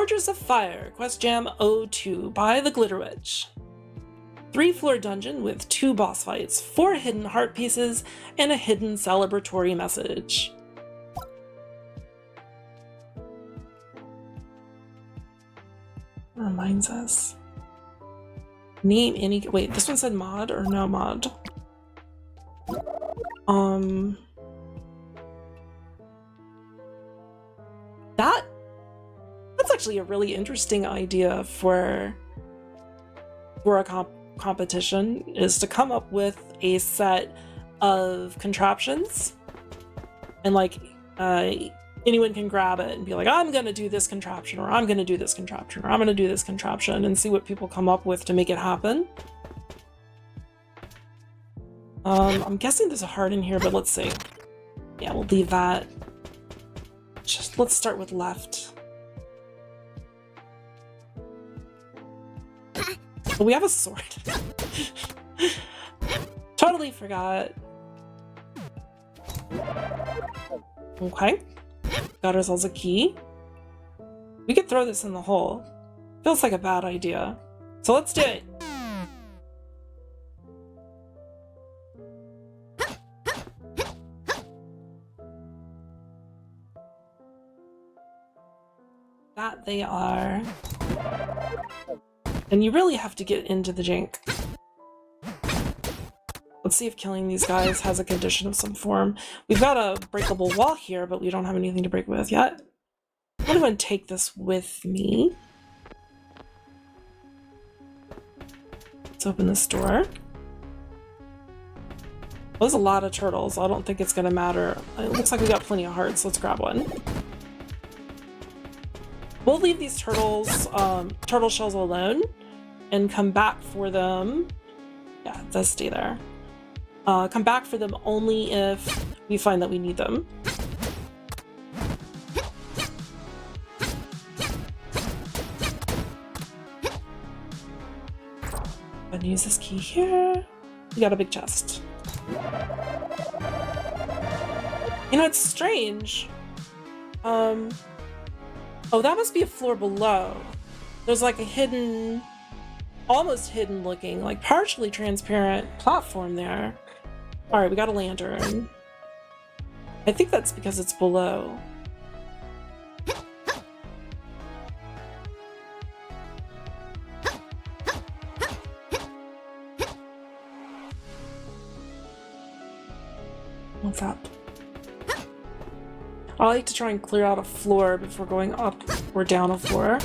Fortress of Fire, Quest Jam 02 by TheGlitterWitch. 3-floor dungeon with 2 boss fights, 4 hidden heart pieces, and a hidden celebratory message. Reminds us. Name any. Wait, this one said mod or no mod? That's actually a really interesting idea for a competition, is to come up with a set of contraptions, and like anyone can grab it and be like, I'm gonna do this contraption, or I'm gonna do this contraption, or I'm gonna do this contraption, and see what people come up with to make it happen. I'm guessing there's a heart in here, but let's see. Yeah, we'll leave that. Just let's start with left. Oh, we have a sword. Totally forgot. Okay. Got ourselves a key. We could throw this in the hole. Feels like a bad idea. So let's do it. That they are. And you really have to get into the jank. Let's see if killing these guys has a condition of some form. We've got a breakable wall here, but we don't have anything to break with yet. I'm gonna go and take this with me. Let's open this door. Well, there's a lot of turtles. I don't think it's gonna matter. It looks like we got plenty of hearts. Let's grab one. We'll leave these turtles, turtle shells alone, and come back for them. Yeah, it does stay there. Come back for them only if we find that we need them. I'm gonna use this key here. We got a big chest. You know, it's strange. Oh, that must be a floor below. There's like a hidden, almost hidden looking, like partially transparent platform there. All right, we got a lantern. I think that's because it's below. What's up? I like to try and clear out a floor before going up or down a floor.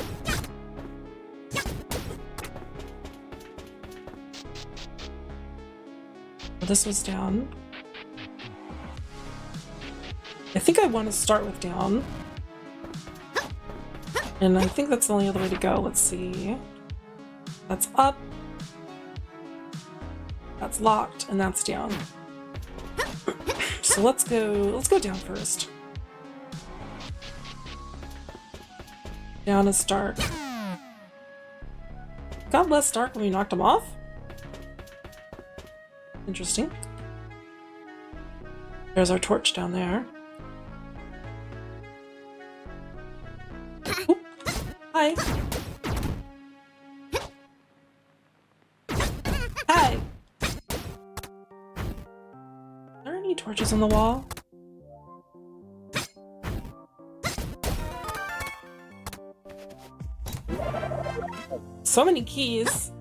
This was down. I think I want to start with down. And I think that's the only other way to go. Let's see. That's up. That's locked, and that's down. So let's go down first. Down is dark. Got less dark when we knocked him off? Interesting. There's our torch down there. Oop. Hi. Hi. Are there any torches on the wall? So many keys.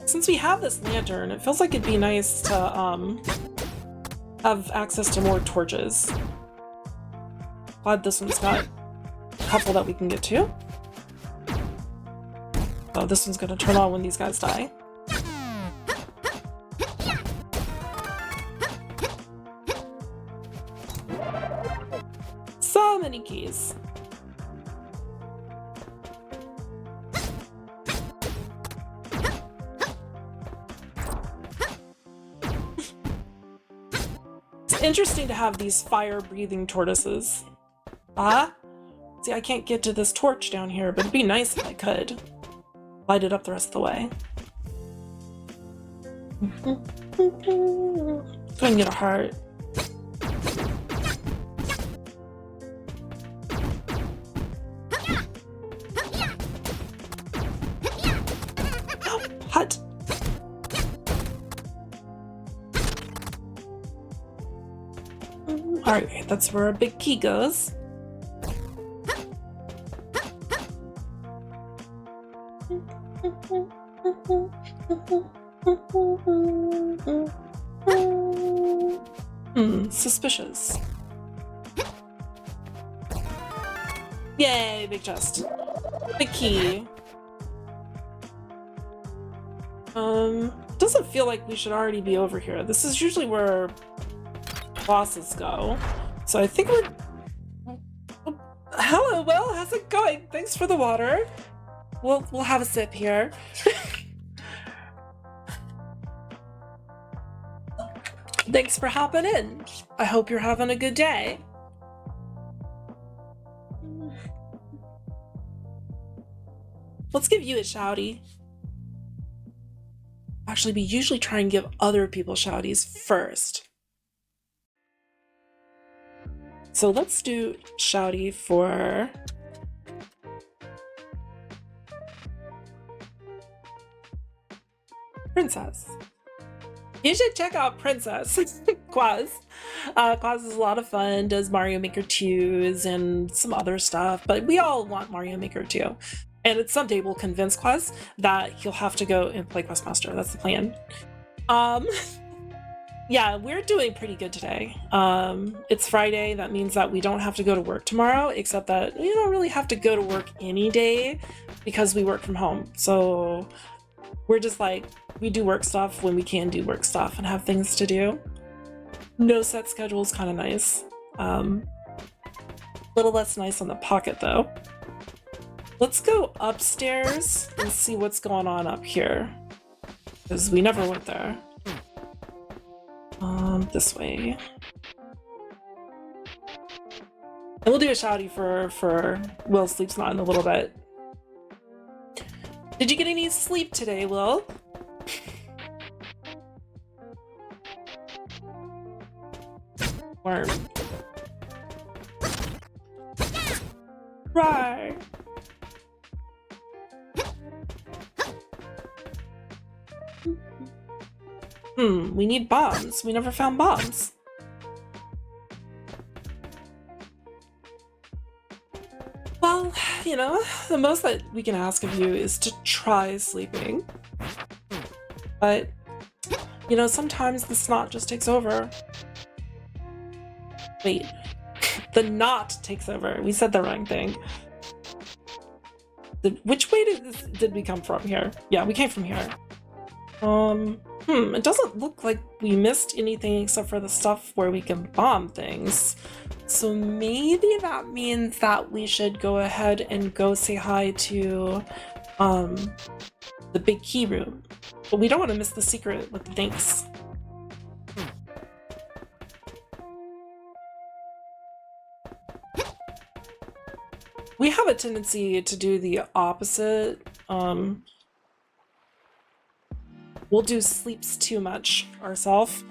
Since we have this lantern, it feels like it'd be nice to have access to more torches. Glad this one's got a couple that we can get to. Oh, this one's gonna turn on when these guys die. So many keys. It's interesting to have these fire-breathing tortoises. Ah? See, I can't get to this torch down here, but it'd be nice if I could. Light it up the rest of the way. Go and get a heart. Hut. Alright, that's where our big key goes. Suspicious. Yay, big chest. Big key. Doesn't feel like we should already be over here. This is usually where bosses go. So I think we're... Hello, Will, how's it going? Thanks for the water. We'll have a sip here. Thanks for hopping in. I hope you're having a good day. Let's give you a shouty. Actually, we usually try and give other people shouties first. So let's do shouty for... Princess. You should check out Princess. Quaz. Quaz is a lot of fun, does Mario Maker 2s and some other stuff, but we all want Mario Maker 2. And someday we'll convince Quaz that he'll have to go and play Questmaster. That's the plan. Yeah, we're doing pretty good today. It's Friday. That means that we don't have to go to work tomorrow, except that we don't really have to go to work any day because we work from home. So we're just like, we do work stuff when we can do work stuff and have things to do. No set schedule is kind of nice. Little less nice on the pocket though. Let's go upstairs and see what's going on up here, because we never went there. This way. And we'll do a shouty for Will Sleeps Not in a little bit. Did you get any sleep today, Will? Worm. Right. We need bombs. We never found bombs. Well, you know, the most that we can ask of you is to try sleeping. But, you know, sometimes the snot just takes over. Wait, the knot takes over. We said the wrong thing. Which way did we come from here? Yeah, we came from here. It doesn't look like we missed anything except for the stuff where we can bomb things. So maybe that means that we should go ahead and go say hi to the big key room. But we don't want to miss the secret with the thanks. We have a tendency to do the opposite. We'll do sleeps too much ourselves.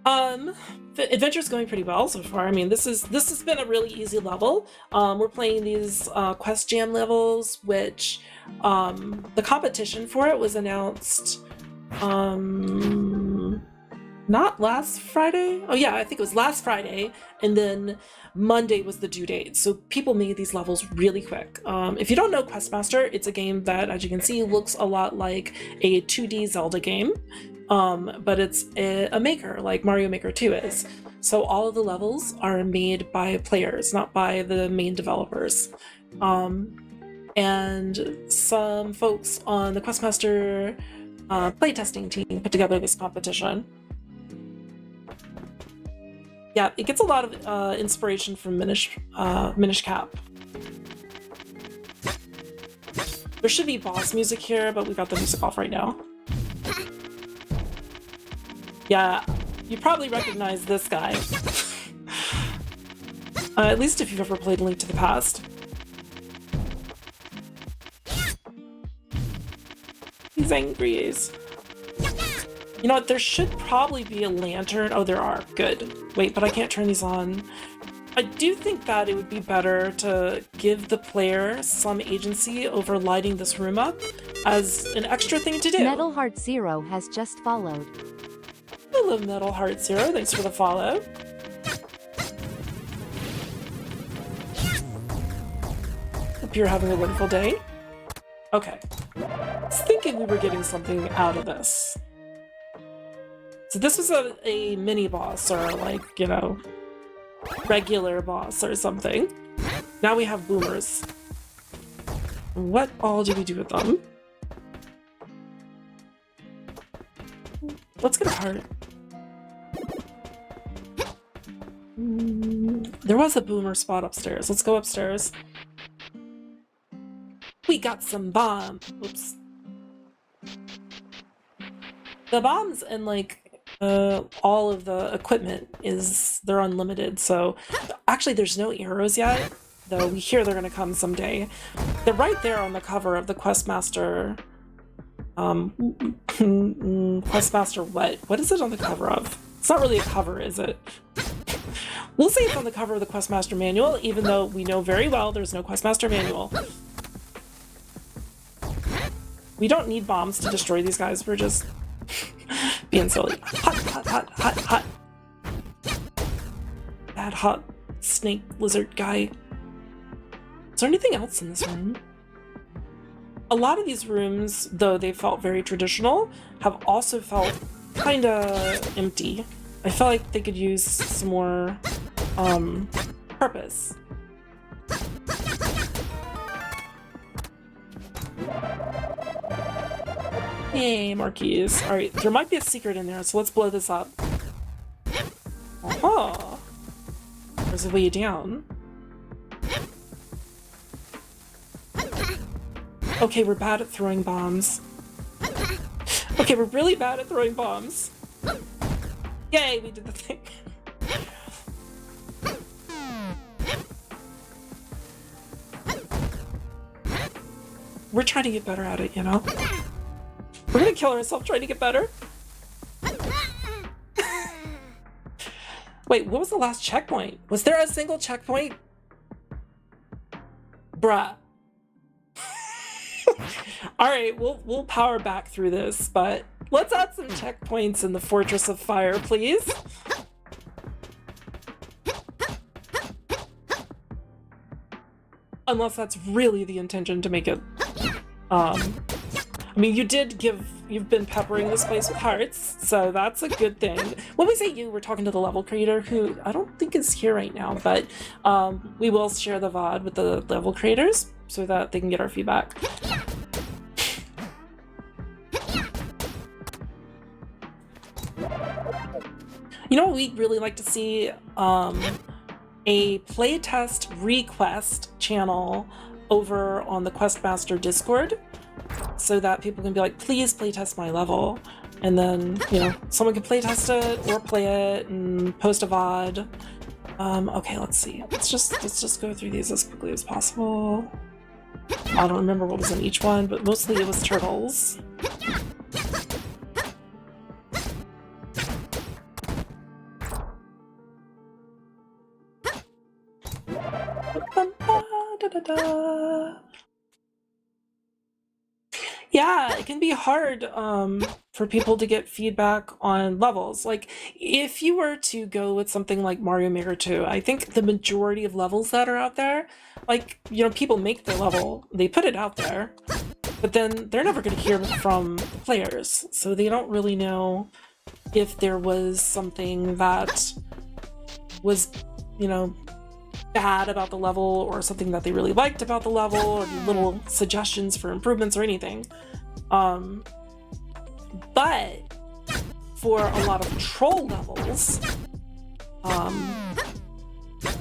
The adventure's going pretty well so far. I mean, this has been a really easy level. We're playing these quest jam levels, which the competition for it was announced not last Friday. Oh yeah, I think it was last Friday, and then Monday was the due date. So people made these levels really quick. If you don't know Questmaster, it's a game that, as you can see, looks a lot like a 2D Zelda game, but it's a maker like Mario Maker 2 is. So all of the levels are made by players, not by the main developers. And some folks on the Questmaster playtesting team put together this competition. Yeah, it gets a lot of inspiration from Minish Cap. There should be boss music here, but we got the music off right now. Yeah, you probably recognize this guy. At least if you've ever played Link to the Past. He's angry. You know what? There should probably be a lantern. Oh, there are. Good. Wait, but I can't turn these on. I do think that it would be better to give the player some agency over lighting this room up as an extra thing to do. Metal Heart Zero has just followed. Hello, Metal Heart Zero. Thanks for the follow. Hope you're having a wonderful day. Okay. I was thinking we were getting something out of this. So this was a mini boss, or like, you know, regular boss or something. Now we have boomers. What all do we do with them? Let's get a heart. There was a boomer spot upstairs. Let's go upstairs. We got some bombs. Oops. The bombs and like all of the equipment they're unlimited. So actually there's no arrows yet, though we hear they're gonna come someday. They're right there on the cover of the Questmaster. Questmaster what? What is it on the cover of? It's not really a cover, is it? We'll say it's on the cover of the Questmaster manual, even though we know very well there's no Questmaster manual. We don't need bombs to destroy these guys, we're just being silly. Hot, hot, hot, hot, hot. Bad hot snake lizard guy. Is there anything else in this room? A lot of these rooms, though they felt very traditional, have also felt kinda empty. I felt like they could use some more purpose. Yay, more keys. Alright, there might be a secret in there, so let's blow this up. Oh, there's a way down. Okay, we're bad at throwing bombs. Okay, we're really bad at throwing bombs. Yay, we did the thing. We're trying to get better at it, you know? We're gonna kill ourselves trying to get better. Wait, what was the last checkpoint? Was there a single checkpoint? Bruh. Alright, we'll power back through this, but let's add some checkpoints in the Fortress of Fire, please. Unless that's really the intention to make it, I mean, you've been peppering this place with hearts, so that's a good thing. When we say you, we're talking to the level creator, who I don't think is here right now, but we will share the VOD with the level creators so that they can get our feedback. You know what we'd really like to see? A playtest request channel over on the Questmaster Discord, so that people can be like, please playtest my level, and then, you know, someone can playtest it or play it and post a VOD. Okay, let's see. Let's just go through these as quickly as possible. I don't remember what was in each one, but mostly it was turtles. Yeah, it can be hard for people to get feedback on levels. Like, if you were to go with something like Mario Maker 2, I think the majority of levels that are out there, like, you know, people make their level, they put it out there, but then they're never going to hear from the players, so they don't really know if there was something that was, you know, bad about the level, or something that they really liked about the level, or little suggestions for improvements or anything. But for a lot of troll levels,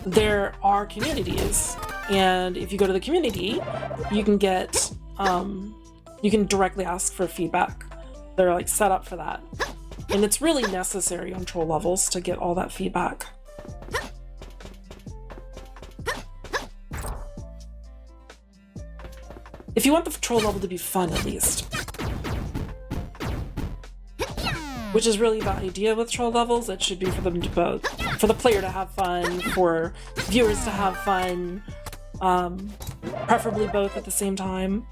there are communities, and if you go to the community, you can get you can directly ask for feedback. They're like set up for that, and it's really necessary on troll levels to get all that feedback. If you want the troll level to be fun, at least. Which is really the idea with troll levels. It should be for them to both, for the player to have fun, for viewers to have fun, preferably both at the same time.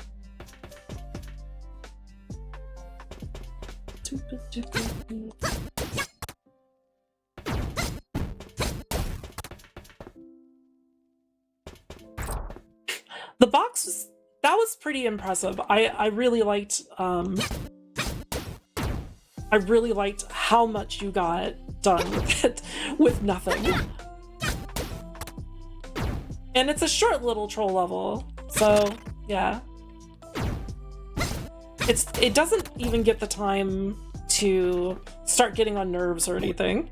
The box was pretty impressive. I really liked how much you got done with it with nothing. And it's a short little troll level, so yeah. It doesn't even get the time to start getting on nerves or anything.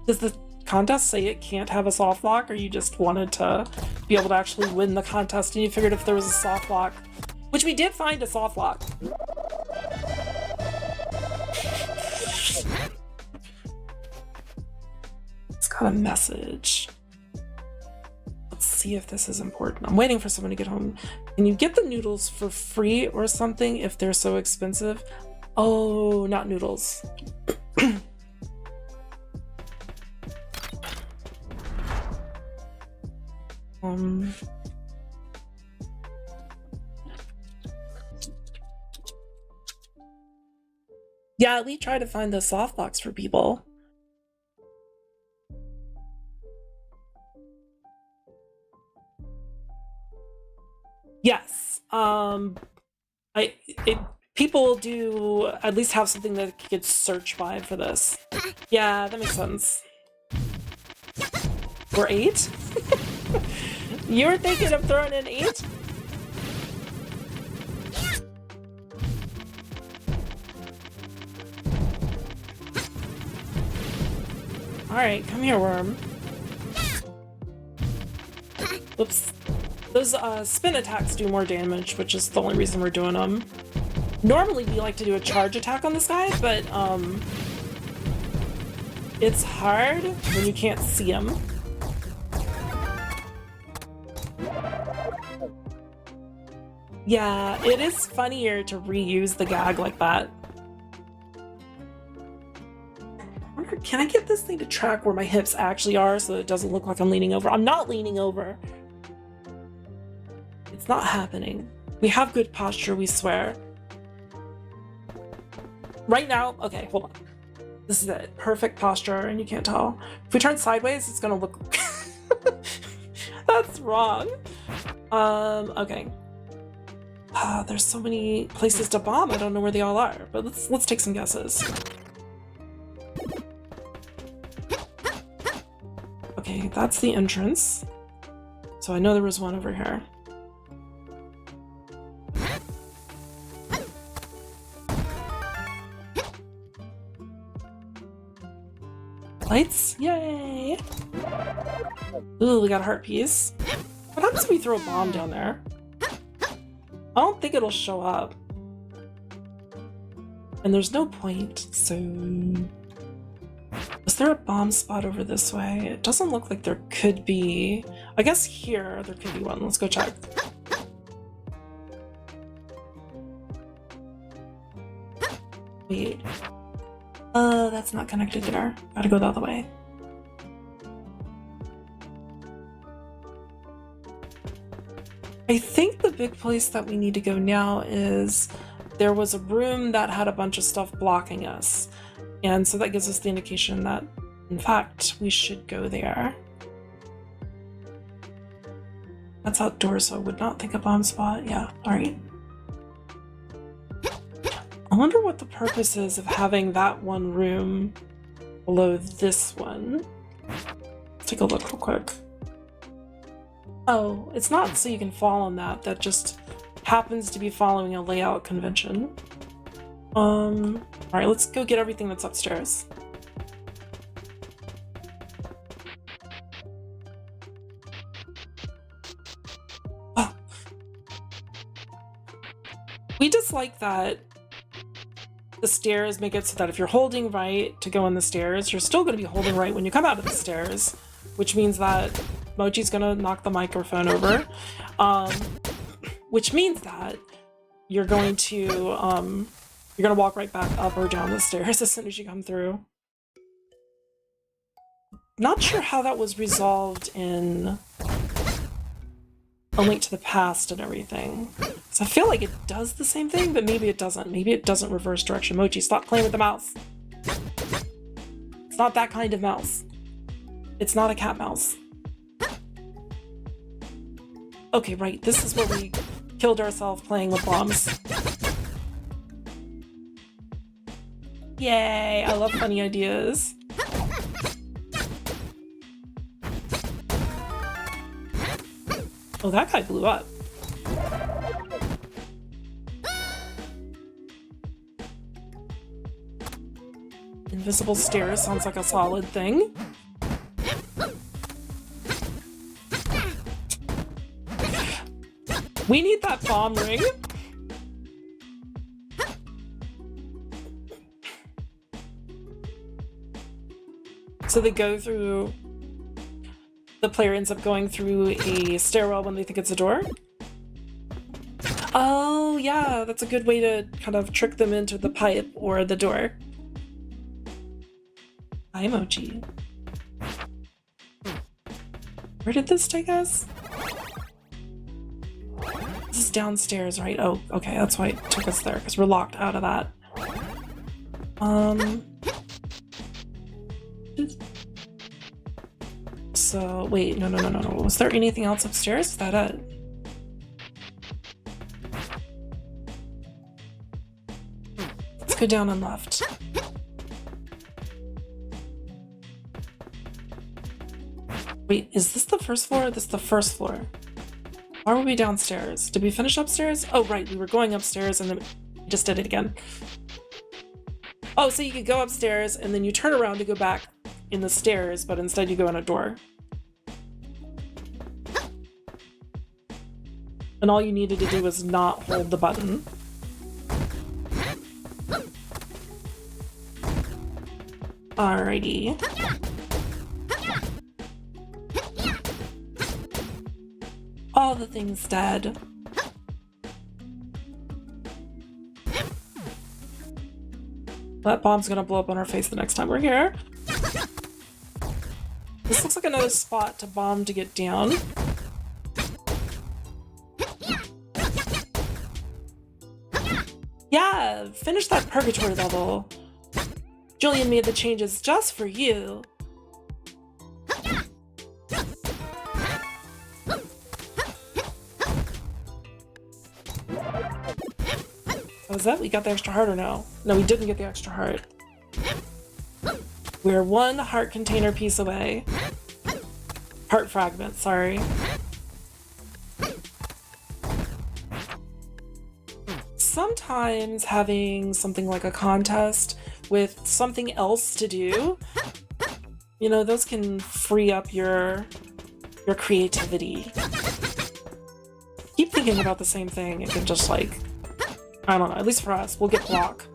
Does the contest say it can't have a soft lock, or you just wanted to be able to actually win the contest and you figured if there was a soft lock, which we did find a soft lock. It's got a message. Let's see if this is important. I'm waiting for someone to get home. Can you get the noodles for free or something if they're so expensive? Oh, not noodles. Yeah, we try to find the soft locks for people. Yes. People do at least have something that could search by for this. Yeah, that makes sense. Or 8? You were thinking of throwing in 8? Alright, come here, worm. Whoops. Those spin attacks do more damage, which is the only reason we're doing them. Normally we like to do a charge attack on this guy, but it's hard when you can't see him. Yeah, it is funnier to reuse the gag like that. I wonder, can I get this thing to track where my hips actually are so it doesn't look like I'm leaning over? I'm not leaning over. It's not happening. We have good posture, we swear. Right now, okay, hold on. This is it. Perfect posture, and you can't tell. If we turn sideways, it's gonna look... That's wrong. Okay. There's so many places to bomb, I don't know where they all are, but let's take some guesses. Okay, that's the entrance. So I know there was one over here. Lights? Yay! Ooh, we got a heart piece. What happens if we throw a bomb down there? I don't think it'll show up. And there's no point, so... Is there a bomb spot over this way? It doesn't look like there could be. I guess here there could be one. Let's go check. Wait. That's not connected there. Gotta go the other way. I think the big place that we need to go now is there was a room that had a bunch of stuff blocking us. And so that gives us the indication that, in fact, we should go there. That's outdoors, so I would not think a bomb spot. Yeah, alright. I wonder what the purpose is of having that one room below this one. Let's take a look real quick. Oh, it's not so you can fall on that. That just happens to be following a layout convention. Alright, let's go get everything that's upstairs. Oh. We just like that the stairs make it so that if you're holding right to go on the stairs, you're still going to be holding right when you come out of the stairs, which means that Mochi's gonna knock the microphone over, which means that you're going to walk right back up or down the stairs as soon as you come through. Not sure how that was resolved in A Link to the Past and everything. So I feel like it does the same thing, but maybe it doesn't. Maybe it doesn't reverse direction. Mochi, stop playing with the mouse. It's not that kind of mouse. It's not a cat mouse. Okay, right, this is where we killed ourselves playing with bombs. Yay, I love funny ideas. Oh, that guy blew up. Invisible stairs sounds like a solid thing. We need that bomb ring. So they go through... The player ends up going through a stairwell when they think it's a door. Oh, yeah, that's a good way to kind of trick them into the pipe or the door. Hi, Mochi. Where did this take us? This is downstairs, right? Oh, okay, that's why it took us there, because we're locked out of that. So, wait, no. Was there anything else upstairs? Is that it? Let's go down and left. Wait, is this the first floor? This is the first floor. Why were we downstairs? Did we finish upstairs? Oh, right, we were going upstairs and then we just did it again. Oh, so you could go upstairs and then you turn around to go back in the stairs, but instead you go in a door. And all you needed to do was not hold the button. Alrighty. All the things dead. That bomb's gonna blow up on our face the next time we're here. This looks like another spot to bomb to get down. Yeah, finish that purgatory level. Julian made the changes just for you. Was that? We got the extra heart or no? No, we didn't get the extra heart. We're one heart container piece away. Heart fragment, sorry. Sometimes having something like a contest with something else to do, you know, those can free up your creativity. Keep thinking about the same thing, it can just like, I don't know, at least for us, we'll get block.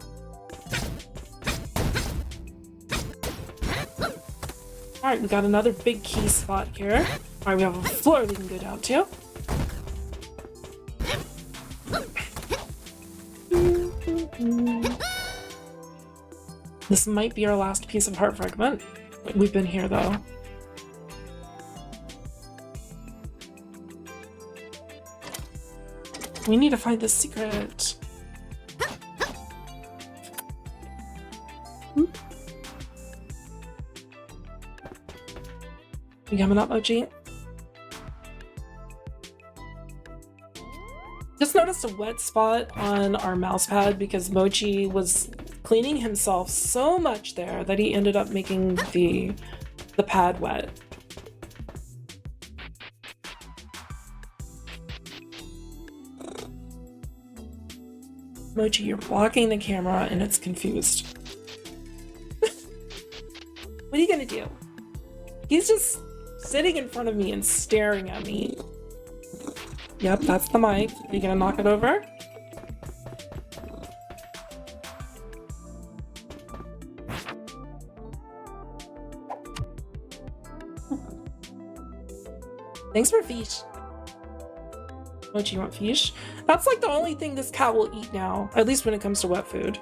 Alright, we got another big key spot here. Alright, we have a floor we can go down to. This might be our last piece of heart fragment. We've been here though. We need to find this secret. You coming up, Mochi? Just noticed a wet spot on our mouse pad because Mochi was cleaning himself so much there that he ended up making the pad wet. Mochi, you're blocking the camera and it's confused. What are you gonna do? He's just sitting in front of me and staring at me. Yep, that's the mic. Are you gonna knock it over? Thanks for fish. What, you want fish? That's like the only thing this cat will eat now, at least when it comes to wet food.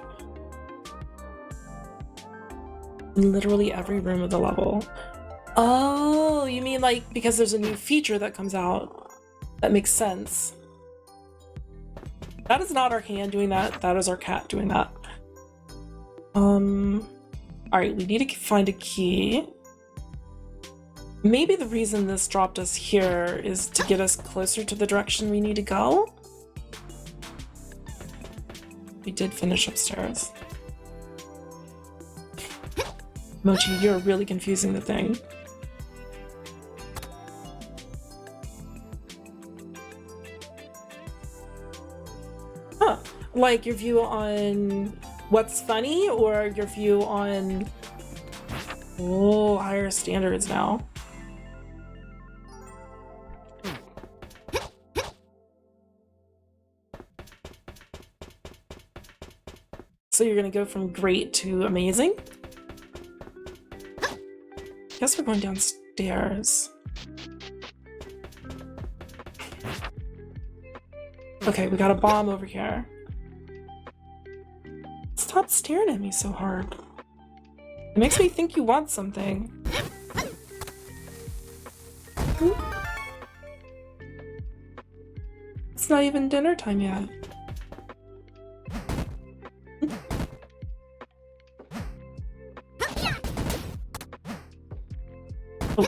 In literally every room of the level. Oh, you mean like because there's a new feature that comes out? That makes sense. That is not our hand doing that. That is our cat doing that. Alright, we need to find a key. Maybe the reason this dropped us here is to get us closer to the direction we need to go. We did finish upstairs. Mochi, you're really confusing the thing. Huh. Like your view on what's funny or your view on... Oh, higher standards now. So you're gonna go from great to amazing? Guess we're going downstairs. Okay, we got a bomb over here. Stop staring at me so hard. It makes me think you want something. It's not even dinner time yet. Oh,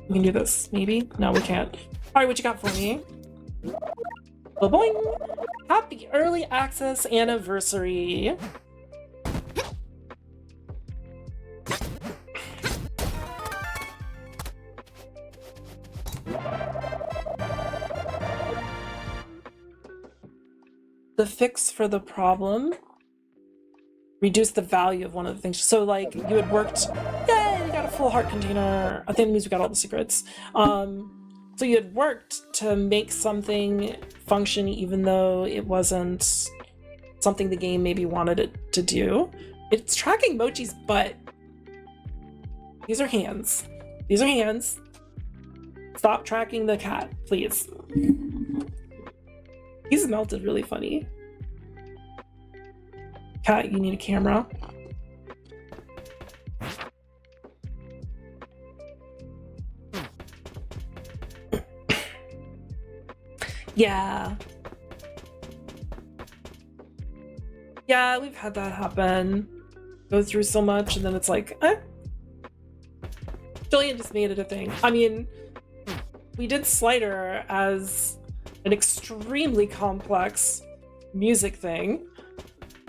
we can do this, maybe? No, we can't. Alright, what you got for me? Boing! Happy early access anniversary! The fix for the problem, reduce the value of one of the things. So like you had worked, yay, we got a full heart container. I think it means we got all the secrets. So you had worked to make something function even though it wasn't something the game maybe wanted it to do. It's tracking Mochi's butt. These are hands. These are hands. Stop tracking the cat, please. He's melted really funny. Cat, you need a camera. Yeah. Yeah, we've had that happen. Go through so much and then it's like, eh. Jillian just made it a thing. I mean, we did Slider as an extremely complex music thing,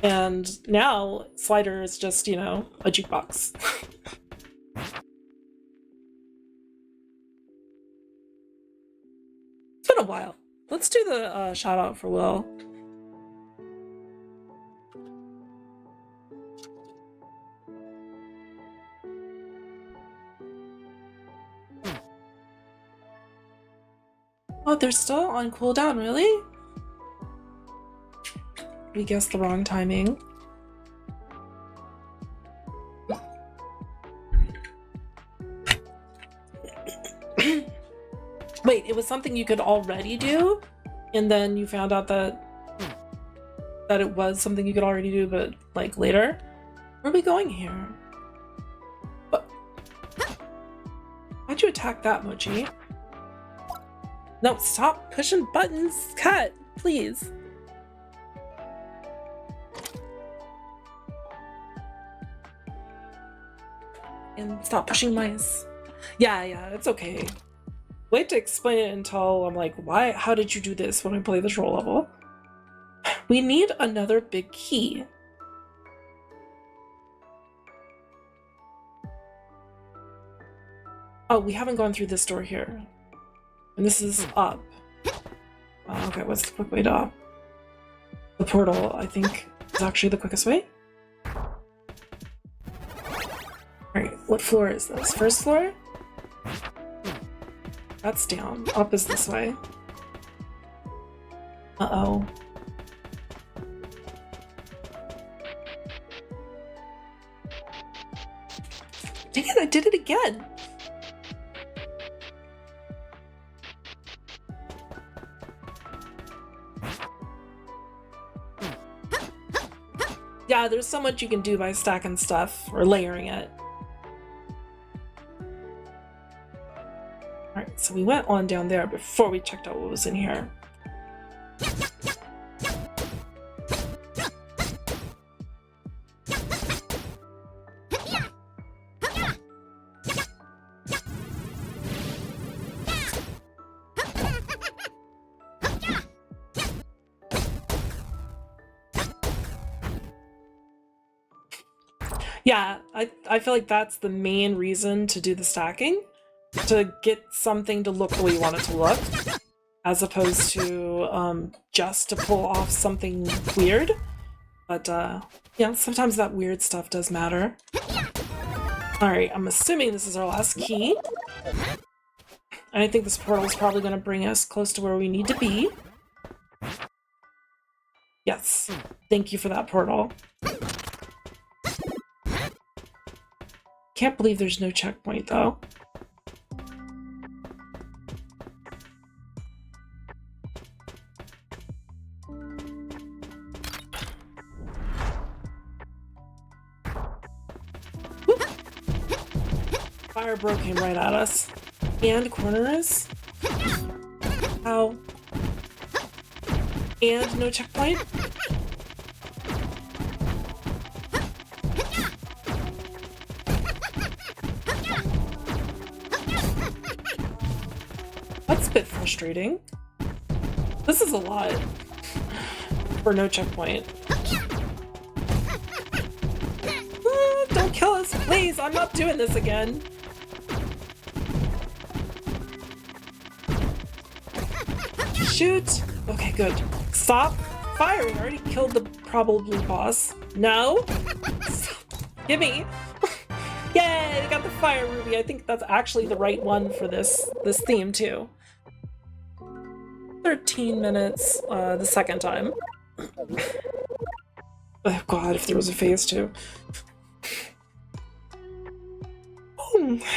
and now Slider is just, you know, a jukebox. It's been a while. Let's do the shout out for Will. Oh, they're still on cooldown, really? We guessed the wrong timing. Wait, it was something you could already do, and then you found out that it was something you could already do, but like later? Where are we going here? What? Why'd you attack that, Mochi? No, stop pushing buttons! Cut! Please! And stop pushing mice. Yeah, it's okay. Wait to explain it until I'm like, why? How did you do this when I play the troll level? We need another big key. Oh, we haven't gone through this door here. And this is up. Okay, what's the quick way to up? The portal, I think, is actually the quickest way. Alright, what floor is this? First floor? That's down. Up is this way. Uh-oh. Dang it, I did it again! Yeah, there's so much you can do by stacking stuff or layering it. Alright, so we went on down there before we checked out what was in here. Yeah, I feel like that's the main reason to do the stacking, to get something to look the way you want it to look, as opposed to just to pull off something weird. But yeah, sometimes that weird stuff does matter. Alright, I'm assuming this is our last key. And I think this portal is probably going to bring us close to where we need to be. Yes, thank you for that portal. Can't believe there's no checkpoint, though. Whoop. Fire bro came right at us. And corners? Ow. And no checkpoint? That's a bit frustrating. This is a lot for no checkpoint. Don't kill us, please! I'm not doing this again. Shoot! Okay, good. Stop firing! I already killed the probably boss. No? Stop. Gimme! Yay! We got the fire ruby. I think that's actually the right one for this theme too. 13 minutes the second time. Oh god, if there was a phase 2.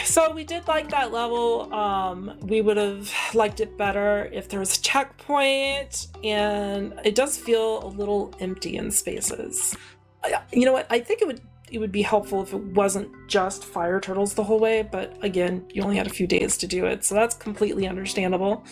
So we did like that level. We would have liked it better if there was a checkpoint, and it does feel a little empty in spaces. You know what? I think it would be helpful if it wasn't just fire turtles the whole way, but again, you only had a few days to do it, so that's completely understandable.